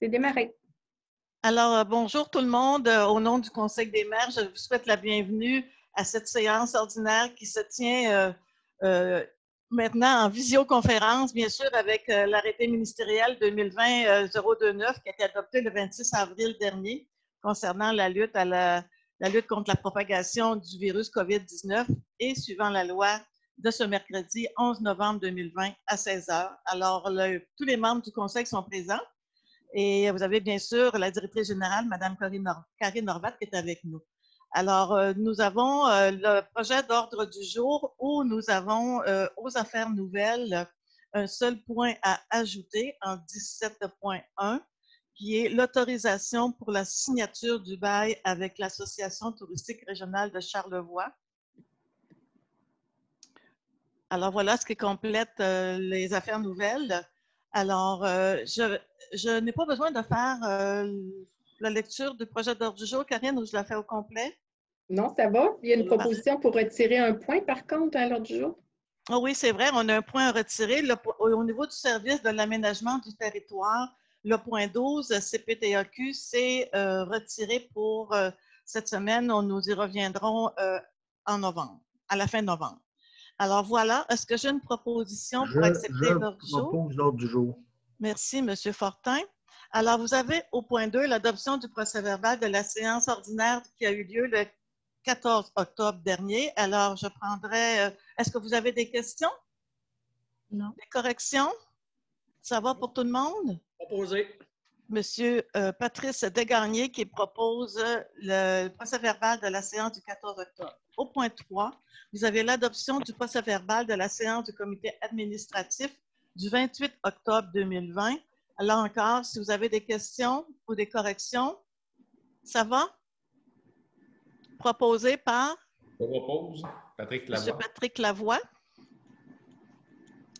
C'est démarré. Alors, bonjour tout le monde. Au nom du Conseil des maires, je vous souhaite la bienvenue à cette séance ordinaire qui se tient maintenant en visioconférence, bien sûr, avec l'arrêté ministériel 2020-029 qui a été adopté le 26 avril dernier concernant la lutte contre la propagation du virus COVID-19 et suivant la loi de ce mercredi 11 novembre 2020 à 16 heures. Alors, tous les membres du Conseil sont présents. Et vous avez bien sûr la directrice générale, Mme Karine Horvat, qui est avec nous. Alors, nous avons le projet d'ordre du jour où nous avons aux affaires nouvelles un seul point à ajouter en 17.1, qui est l'autorisation pour la signature du bail avec l'Association touristique régionale de Charlevoix. Alors, voilà ce qui complète les affaires nouvelles. Alors, je n'ai pas besoin de faire la lecture du projet d'ordre du jour, Karine, ou je la fais au complet? Non, ça va. Il y a une proposition pour retirer un point, par contre, à l'ordre du jour. Oh oui, c'est vrai, on a un point à retirer. Au niveau du service de l'aménagement du territoire, le point 12, CPTAQ, c'est retiré pour cette semaine. Nous y reviendrons en novembre, à la fin novembre. Alors voilà, est-ce que j'ai une proposition pour accepter l'ordre du jour? Je propose l'ordre du jour. Merci, M. Fortin. Alors, vous avez au point 2 l'adoption du procès-verbal de la séance ordinaire qui a eu lieu le 14 octobre dernier. Alors, je prendrai... est-ce que vous avez des questions? Non. Des corrections? Ça va pour tout le monde? Proposé. Monsieur Patrice Desgagnés qui propose le procès-verbal de la séance du 14 octobre. Au point 3, vous avez l'adoption du procès-verbal de la séance du comité administratif du 28 octobre 2020. Là encore, si vous avez des questions ou des corrections, ça va? Proposé par Je propose. Patrick Lavoie. M. Patrick Lavoie.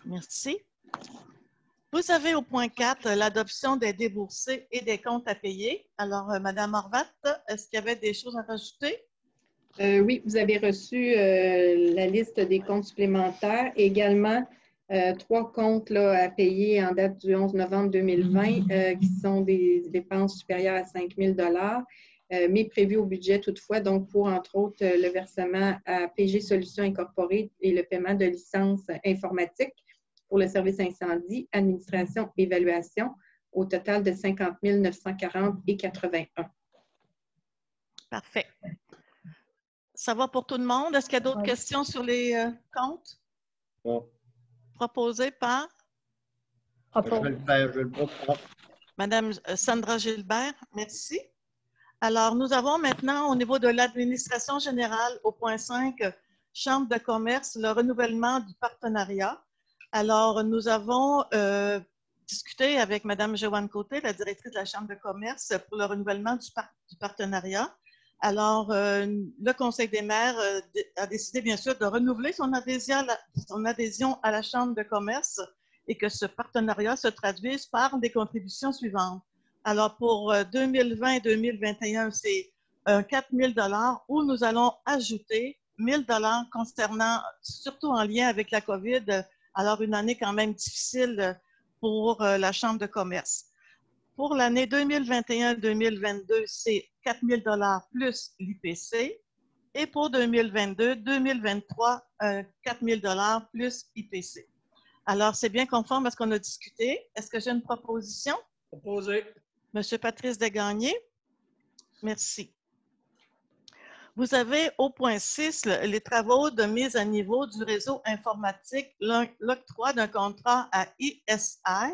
Merci. Vous avez au point 4 l'adoption des déboursés et des comptes à payer. Alors, Mme Horvat, est-ce qu'il y avait des choses à rajouter? Oui, vous avez reçu la liste des comptes supplémentaires et également 3 comptes là, à payer en date du 11 novembre 2020 qui sont des dépenses supérieures à 5 000 mais prévues au budget toutefois, donc pour, entre autres, le versement à PG Solutions Incorporées et le paiement de licences informatiques pour le service incendie, administration, évaluation, au total de 50 940,81. Parfait. Ça va pour tout le monde? Est-ce qu'il y a d'autres questions sur les comptes? Non. Proposés par Madame Sandra Gilbert. Merci. Alors, nous avons maintenant au niveau de l'administration générale, au point 5, Chambre de commerce, le renouvellement du partenariat. Alors, nous avons discuté avec Mme Joanne Côté, la directrice de la Chambre de commerce, pour le renouvellement du partenariat. Alors, le Conseil des maires a décidé, bien sûr, de renouveler son adhésion à la Chambre de commerce et que ce partenariat se traduise par des contributions suivantes. Alors, pour 2020-2021, c'est 4 000 $ où nous allons ajouter 1 000 $ concernant, surtout en lien avec la COVID, alors une année quand même difficile pour la Chambre de commerce. Pour l'année 2021-2022, c'est 4 000 $ plus l'IPC. Et pour 2022-2023, 4 000 $ plus IPC. Alors, c'est bien conforme à ce qu'on a discuté. Est-ce que j'ai une proposition? Proposé. Monsieur Patrice Desgagnés. Merci. Vous avez au point 6 les travaux de mise à niveau du réseau informatique, l'octroi d'un contrat à ISR.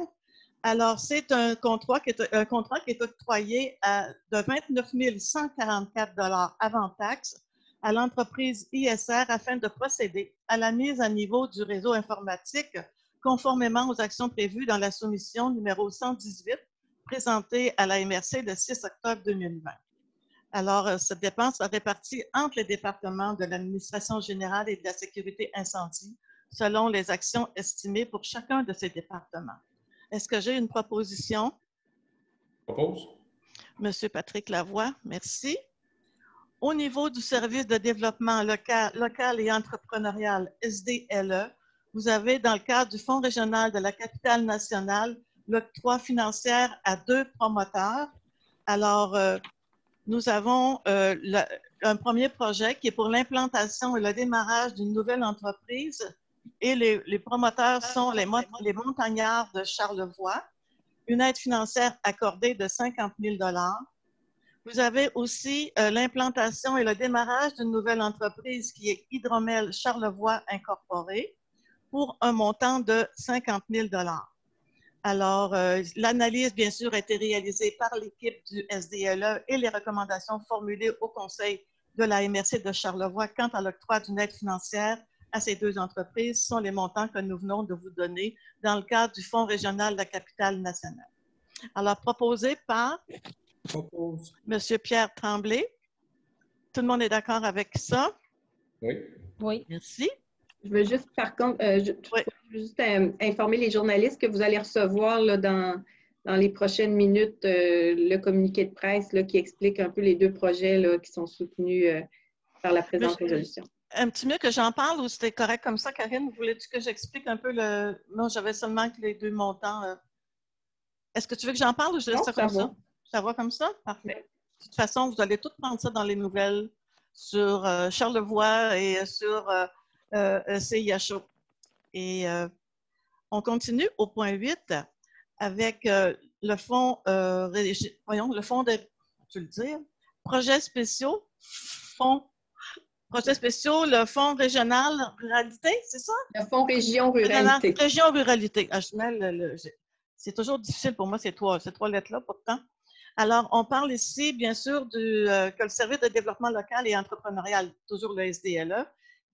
Alors, c'est un contrat qui est octroyé de 29 144 $ avant taxe à l'entreprise ISR afin de procéder à la mise à niveau du réseau informatique conformément aux actions prévues dans la soumission numéro 118 présentée à la MRC le 6 octobre 2020. Alors, cette dépense sera répartie entre les départements de l'administration générale et de la sécurité incendie selon les actions estimées pour chacun de ces départements. Est-ce que j'ai une proposition? Propose. Monsieur Patrick Lavoie, merci. Au niveau du service de développement local et entrepreneurial, SDLE, vous avez, dans le cadre du Fonds régional de la capitale nationale, l'octroi financier à 2 promoteurs. Alors, nous avons un premier projet qui est pour l'implantation et le démarrage d'une nouvelle entreprise. Et les promoteurs sont les montagnards de Charlevoix. Une aide financière accordée de 50 000 $. Vous avez aussi l'implantation et le démarrage d'une nouvelle entreprise qui est Hydromel Charlevoix Incorporé pour un montant de 50 000 $. Alors, l'analyse, bien sûr, a été réalisée par l'équipe du SDLE et les recommandations formulées au Conseil de la MRC de Charlevoix quant à l'octroi d'une aide financière à ces 2 entreprises sont les montants que nous venons de vous donner dans le cadre du Fonds régional de la capitale nationale. Alors, proposé par M. Pierre Tremblay. Tout le monde est d'accord avec ça? Oui. Oui. Merci. Je veux juste, par contre, informer les journalistes que vous allez recevoir là, dans les prochaines minutes le communiqué de presse là, qui explique un peu les 2 projets là, qui sont soutenus par la présente résolution. Un petit mieux que j'en parle ou c'était correct comme ça, Karine? Voulais-tu que j'explique un peu le... Non, j'avais seulement que les 2 montants. Est-ce que tu veux que j'en parle ou je laisse ça comme ça? Ça va comme ça? Parfait. De toute façon, vous allez tout prendre ça dans les nouvelles sur Charlevoix et sur CIHO. Et on continue au point 8 avec le fonds, le fonds de, tu le dire, projets spéciaux, projets spéciaux, le fonds régional ruralité, c'est ça? Le fonds région ruralité. Région ruralité. Ah, c'est toujours difficile pour moi ces trois lettres-là, pourtant. Alors, on parle ici, bien sûr, que le Service de développement local et entrepreneurial, toujours le SDLE,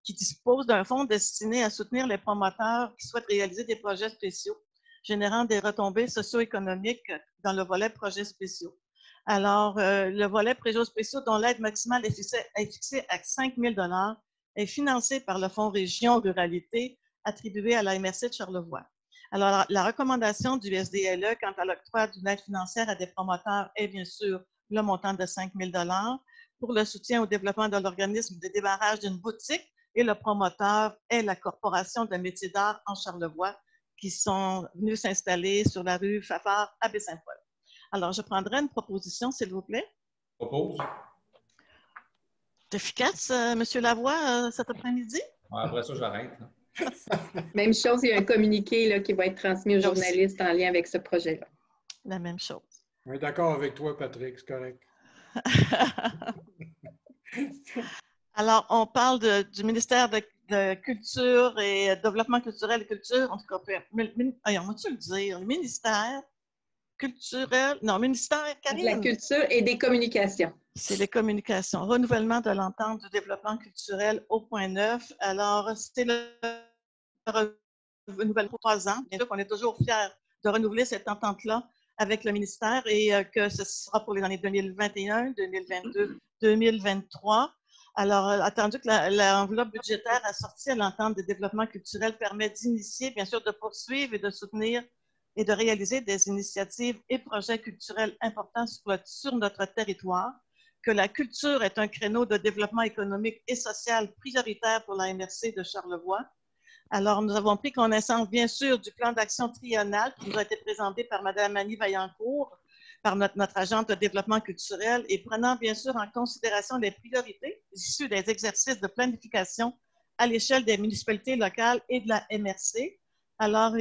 qui dispose d'un fonds destiné à soutenir les promoteurs qui souhaitent réaliser des projets spéciaux, générant des retombées socio-économiques dans le volet projets spéciaux. Alors, le volet projets spéciaux, dont l'aide maximale est fixée à 5 000 $, est financé par le fonds Région Ruralité attribué à la MRC de Charlevoix. Alors, la recommandation du SDLE quant à l'octroi d'une aide financière à des promoteurs est bien sûr le montant de 5 000 $ pour le soutien au développement de l'organisme de démarrage d'une boutique et le promoteur est la Corporation de métiers d'art en Charlevoix qui sont venus s'installer sur la rue Fafard à Baie-Saint-Paul. Alors, je prendrai une proposition, s'il vous plaît. Propose. C'est efficace, M. Lavoie, cet après-midi? Après ça, j'arrête. Même chose, il y a un communiqué là, qui va être transmis aux journalistes en lien avec ce projet-là. La même chose. On est d'accord avec toi, Patrick, c'est correct. Alors, on parle du ministère de Culture et Développement culturel et culture, en tout cas, on va-tu le dire, le ministère culturel, non, ministère, Karine. De la culture et des communications. C'est les communications. Renouvellement de l'entente du développement culturel au point 9. Alors, c'est le renouvellement pour 3 ans. Bien sûr qu'on est toujours fiers de renouveler cette entente-là avec le ministère et que ce sera pour les années 2021, 2022, 2023. Alors, attendu que l'enveloppe budgétaire assortie à l'entente de développement culturel permet d'initier, bien sûr, de poursuivre et de soutenir et de réaliser des initiatives et projets culturels importants sur notre territoire, que la culture est un créneau de développement économique et social prioritaire pour la MRC de Charlevoix. Alors, nous avons pris connaissance, bien sûr, du plan d'action triennal qui nous a été présenté par Mme Annie Vaillancourt, par notre agente de développement culturel, et prenant, bien sûr, en considération les priorités issues des exercices de planification à l'échelle des municipalités locales et de la MRC. Alors,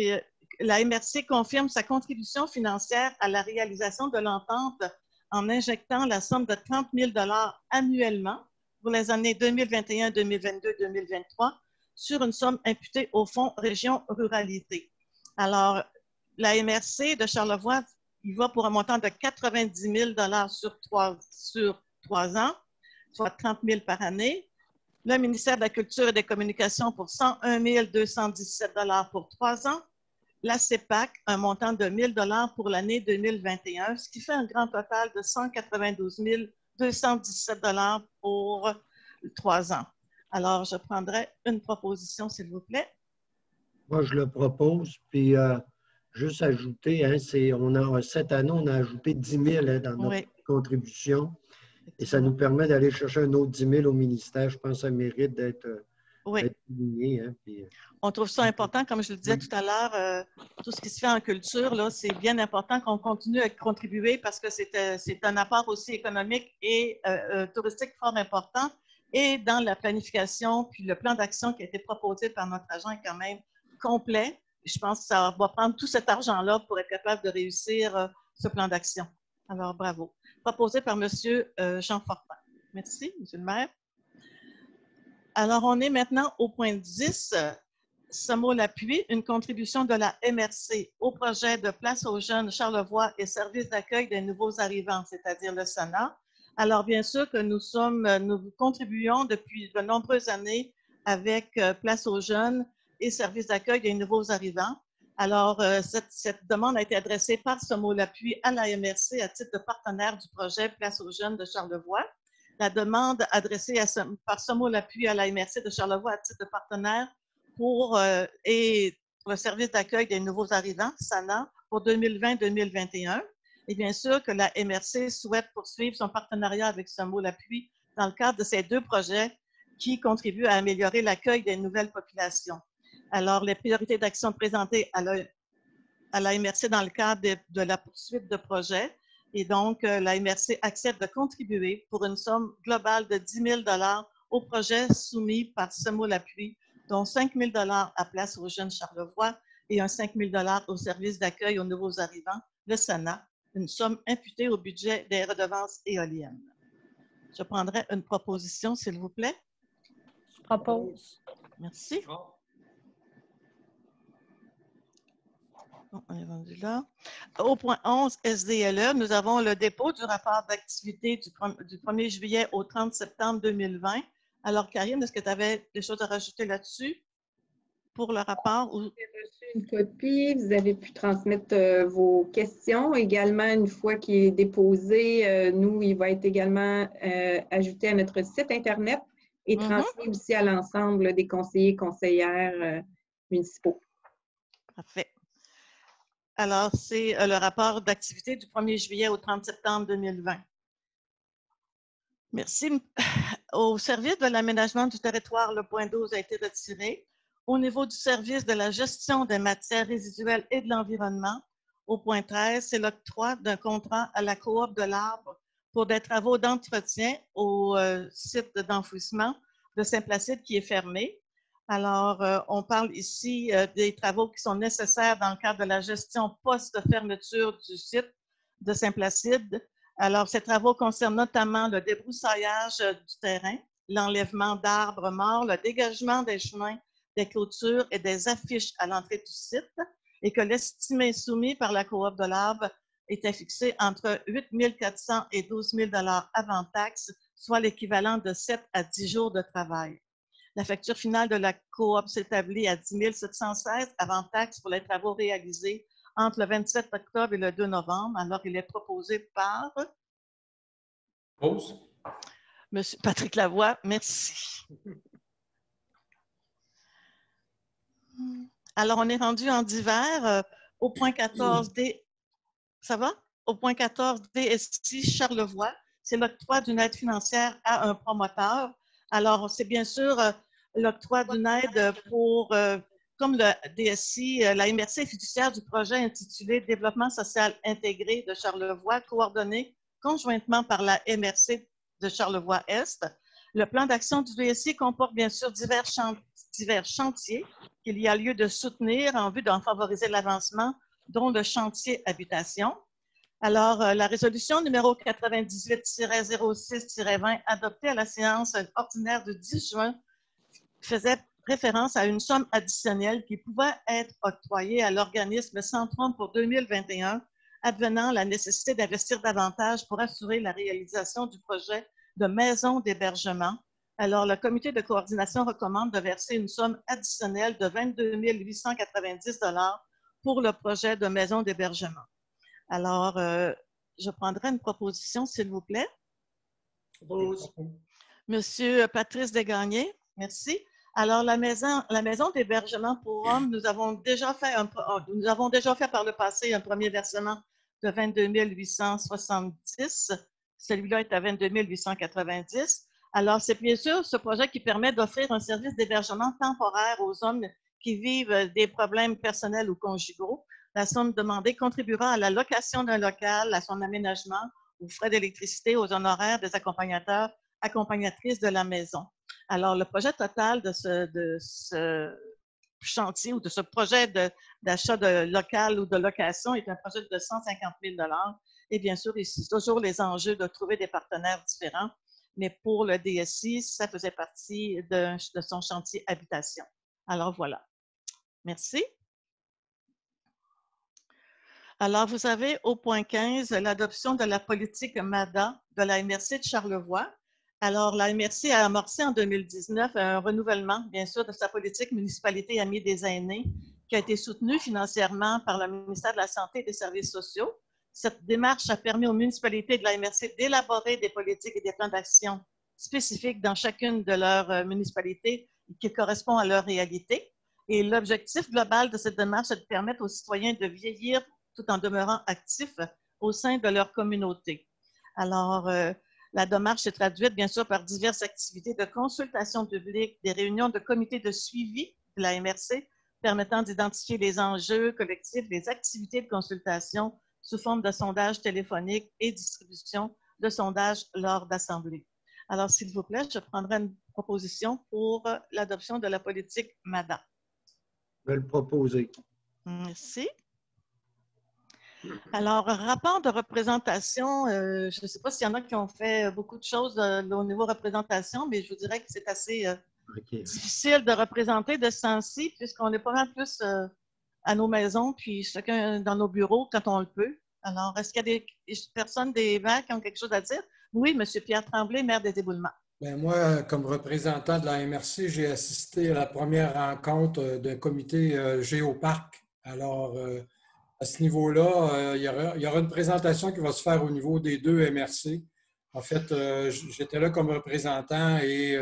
la MRC confirme sa contribution financière à la réalisation de l'entente en injectant la somme de 30 000 $ annuellement pour les années 2021, 2022, 2023 sur une somme imputée au Fonds Région Ruralité. Alors, la MRC de Charlevoix, il va pour un montant de 90 000 $ sur 3 ans, soit 30 000 par année. Le ministère de la Culture et des Communications pour 101 217 $ pour 3 ans. La CEPAC, un montant de 1 000 $ pour l'année 2021, ce qui fait un grand total de 192 217 $ pour 3 ans. Alors, je prendrai une proposition, s'il vous plaît. Moi, je le propose, puis juste ajouter, hein, cette année, on a ajouté 10 000 hein, dans notre contribution et ça nous permet d'aller chercher un autre 10 000 au ministère. Je pense que ça mérite d'être Oui. être souligné. Hein, puis, On trouve ça important, comme je le disais tout à l'heure, tout ce qui se fait en culture, là, c'est bien important qu'on continue à contribuer parce que c'est un apport aussi économique et touristique fort important. Et dans la planification, puis le plan d'action qui a été proposé par notre agent est quand même complet. Je pense que ça va prendre tout cet argent-là pour être capable de réussir ce plan d'action. Alors, bravo. Proposé par M. Jean Fortin. Merci, M. le maire. Alors, on est maintenant au point 10. Ce mot l'appui, une contribution de la MRC au projet de Place aux jeunes Charlevoix et service d'accueil des nouveaux arrivants, c'est-à-dire le SANA. Alors, bien sûr que nous contribuons depuis de nombreuses années avec Place aux jeunes et service d'accueil des nouveaux arrivants. Alors, cette demande a été adressée par ce mot l'appui à la MRC à titre de partenaire du projet Place aux jeunes de Charlevoix. La demande adressée par ce mot l'appui à la MRC de Charlevoix à titre de partenaire pour le service d'accueil des nouveaux arrivants, SANA, pour 2020-2021. Et bien sûr que la MRC souhaite poursuivre son partenariat avec ce mot l'appui dans le cadre de ces deux projets qui contribuent à améliorer l'accueil des nouvelles populations. Alors, les priorités d'action présentées à la MRC dans le cadre de la poursuite de projets. Et donc, la MRC accepte de contribuer pour une somme globale de 10 000 $ au projet soumis par ce mot l'appui, dont 5 000 $ à Place aux jeunes Charlevoix et un 5 000 $ au service d'accueil aux nouveaux arrivants, le SANA, une somme imputée au budget des redevances éoliennes. Je prendrai une proposition, s'il vous plaît. Je propose. Merci. On est rendu là. Au point 11, SDLE, nous avons le dépôt du rapport d'activité du 1er juillet au 30 septembre 2020. Alors, Karine, est-ce que tu avais des choses à rajouter là-dessus pour le rapport? Vous avez reçu une copie, vous avez pu transmettre vos questions. Également, une fois qu'il est déposé, il va être également ajouté à notre site Internet et transmis aussi à l'ensemble des conseillers et conseillères municipaux. Parfait. Alors, c'est le rapport d'activité du 1er juillet au 30 septembre 2020. Merci. Au service de l'aménagement du territoire, le point 12 a été retiré. Au niveau du service de la gestion des matières résiduelles et de l'environnement, au point 13, c'est l'octroi d'un contrat à la Coop de l'Arbre pour des travaux d'entretien au site d'enfouissement de Saint-Placide qui est fermé. Alors, on parle ici des travaux qui sont nécessaires dans le cadre de la gestion post-fermeture du site de Saint-Placide. Alors, ces travaux concernent notamment le débroussaillage du terrain, l'enlèvement d'arbres morts, le dégagement des chemins, des clôtures et des affiches à l'entrée du site, et que l'estimé soumis par la Coop de l'Arbre était fixé entre 8 400 et 12 000 $ avant taxe, soit l'équivalent de 7 à 10 jours de travail. La facture finale de la Coop s'établit à 10 716 avant taxe pour les travaux réalisés entre le 27 octobre et le 2 novembre. Alors, il est proposé par Pause. M. Patrick Lavoie. Merci. Alors, on est rendu en divers au point 14 D. Ça va? Au point 14 DSI Charlevoix, c'est l'octroi d'une aide financière à un promoteur. Alors, c'est bien sûr l'octroi d'une aide pour, comme le DSI, la MRC est fiduciaire du projet intitulé Développement social intégré de Charlevoix, coordonné conjointement par la MRC de Charlevoix-Est. Le plan d'action du DSI comporte bien sûr divers chantiers qu'il y a lieu de soutenir en vue d'en favoriser l'avancement, dont le chantier habitation. Alors, la résolution numéro 98-06-20 adoptée à la séance ordinaire du 10 juin faisait référence à une somme additionnelle qui pouvait être octroyée à l'organisme Centrum pour 2021, advenant la nécessité d'investir davantage pour assurer la réalisation du projet de maison d'hébergement. Alors, le comité de coordination recommande de verser une somme additionnelle de 22 890 $ pour le projet de maison d'hébergement. Alors, je prendrai une proposition, s'il vous plaît. Pause. Monsieur Patrice Desgagnés, merci. Alors, la maison d'hébergement pour hommes, nous avons déjà fait par le passé un premier versement de 22 870. Celui-là est à 22 890. Alors, c'est bien sûr ce projet qui permet d'offrir un service d'hébergement temporaire aux hommes qui vivent des problèmes personnels ou conjugaux. La somme demandée contribuera à la location d'un local, à son aménagement, aux frais d'électricité, aux honoraires des accompagnateurs, accompagnatrices de la maison. Alors, le projet total de ce chantier ou de ce projet d'achat de local ou de location est un projet de 150 000 $. Et bien sûr, c'est toujours les enjeux de trouver des partenaires différents. Mais pour le DSI, ça faisait partie de son chantier habitation. Alors, voilà. Merci. Alors, vous avez au point 15 l'adoption de la politique MADA de la MRC de Charlevoix. Alors, la MRC a amorcé en 2019 un renouvellement, bien sûr, de sa politique municipalité amie des aînés, qui a été soutenue financièrement par le ministère de la Santé et des Services sociaux. Cette démarche a permis aux municipalités de la MRC d'élaborer des politiques et des plans d'action spécifiques dans chacune de leurs municipalités qui correspondent à leur réalité. Et l'objectif global de cette démarche est de permettre aux citoyens de vieillir tout en demeurant actifs au sein de leur communauté. Alors, la démarche s'est traduite, bien sûr, par diverses activités de consultation publique, des réunions de comités de suivi de la MRC permettant d'identifier les enjeux collectifs, les activités de consultation sous forme de sondages téléphoniques et distribution de sondages lors d'assemblées. Alors, s'il vous plaît, je prendrai une proposition pour l'adoption de la politique MADA. Je vais le proposer. Merci. Alors, rapport de représentation, je ne sais pas s'il y en a qui ont fait beaucoup de choses au niveau représentation, mais je vous dirais que c'est assez difficile de représenter de ce sens-ci, puisqu'on est pas mal plus à nos maisons, puis chacun dans nos bureaux quand on le peut. Alors, est-ce qu'il y a des personnes des maires qui ont quelque chose à dire? Oui, M. Pierre Tremblay, maire des Éboulements. Bien, moi, comme représentant de la MRC, j'ai assisté à la première rencontre d'un comité Géoparc. Alors, à ce niveau-là, il y aura une présentation qui va se faire au niveau des deux MRC. En fait, j'étais là comme représentant et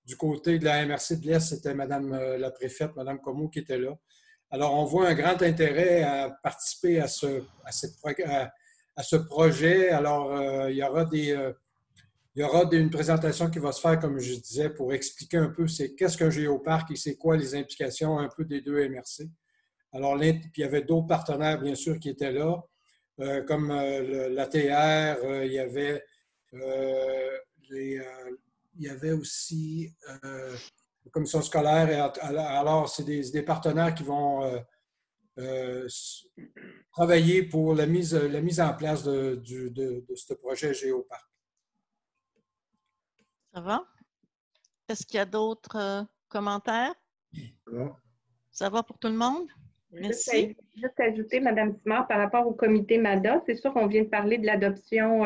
du côté de la MRC de l'Est, c'était Mme la préfète, Mme Comeau, qui était là. Alors, on voit un grand intérêt à participer à ce projet. Alors, il y aura une présentation qui va se faire, comme je disais, pour expliquer un peu qu'est-ce qu'un géoparc et c'est quoi les implications un peu des deux MRC. Alors, puis il y avait d'autres partenaires, bien sûr, qui étaient là, comme l'ATR, il y avait aussi la commission scolaire. Alors, c'est des partenaires qui vont travailler pour la mise en place de ce projet Géoparc. Ça va? Est-ce qu'il y a d'autres commentaires? Bon. Ça va pour tout le monde? Merci. Juste ajouter, Mme Simard, par rapport au comité MADA, c'est sûr qu'on vient de parler de l'adoption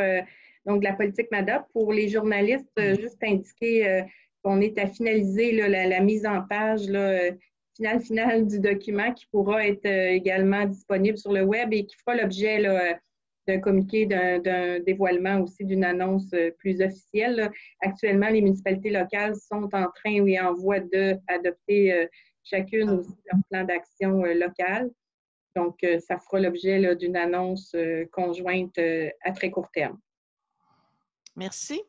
donc de la politique MADA. Pour les journalistes, juste indiquer qu'on est à finaliser là, la mise en page finale du document qui pourra être également disponible sur le web et qui fera l'objet d'un communiqué, d'un dévoilement aussi d'une annonce plus officielle. Là. Actuellement, les municipalités locales sont en train ou en voie d'adopter chacune aussi leur plan d'action local. Donc, ça fera l'objet d'une annonce conjointe à très court terme. Merci.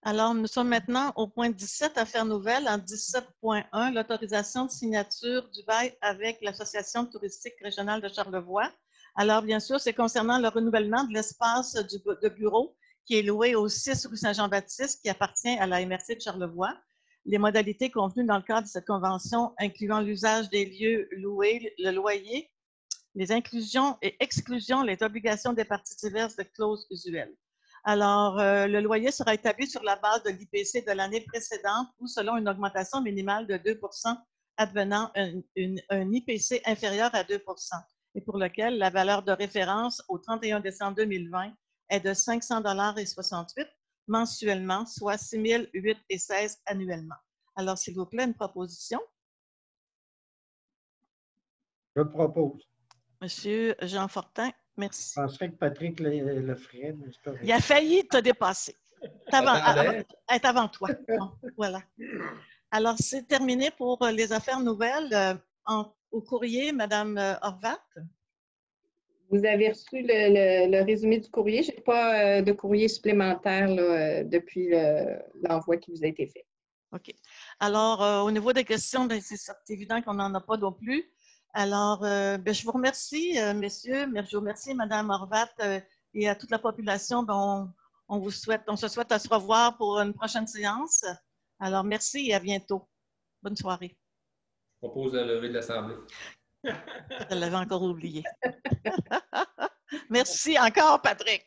Alors, nous sommes maintenant au point 17, affaires nouvelles, en 17.1, l'autorisation de signature du bail avec l'Association touristique régionale de Charlevoix. Alors, bien sûr, c'est concernant le renouvellement de l'espace de bureau qui est loué au 6 rue Saint-Jean-Baptiste, qui appartient à la MRC de Charlevoix. Les modalités convenues dans le cadre de cette convention, incluant l'usage des lieux loués, le loyer, les inclusions et exclusions, les obligations des parties diverses de clauses usuelles. Alors, le loyer sera établi sur la base de l'IPC de l'année précédente ou selon une augmentation minimale de 2 advenant un IPC inférieur à 2 et pour lequel la valeur de référence au 31 décembre 2020 est de 500,68 $ mensuellement, soit 6 008,16 $ annuellement. Alors, s'il vous plaît, une proposition. Je propose. Monsieur Jean Fortin, merci. Je penserais que Patrick le ferait, mais c'est pas vrai. Il a failli te dépasser. Être avant toi. Bon, voilà. Alors, c'est terminé pour les affaires nouvelles. Au courrier, Mme Horvat. Vous avez reçu le résumé du courrier. Je n'ai pas de courrier supplémentaire là, depuis l'envoi qui vous a été fait. OK. Alors, au niveau des questions, c'est évident qu'on n'en a pas non plus. Alors, je vous remercie, messieurs. Je vous remercie, Mme Horvat, et à toute la population. On se souhaite à se revoir pour une prochaine séance. Alors, merci et à bientôt. Bonne soirée. Je propose la levée de l'Assemblée. Je l'avais encore oublié. Merci encore, Patrick.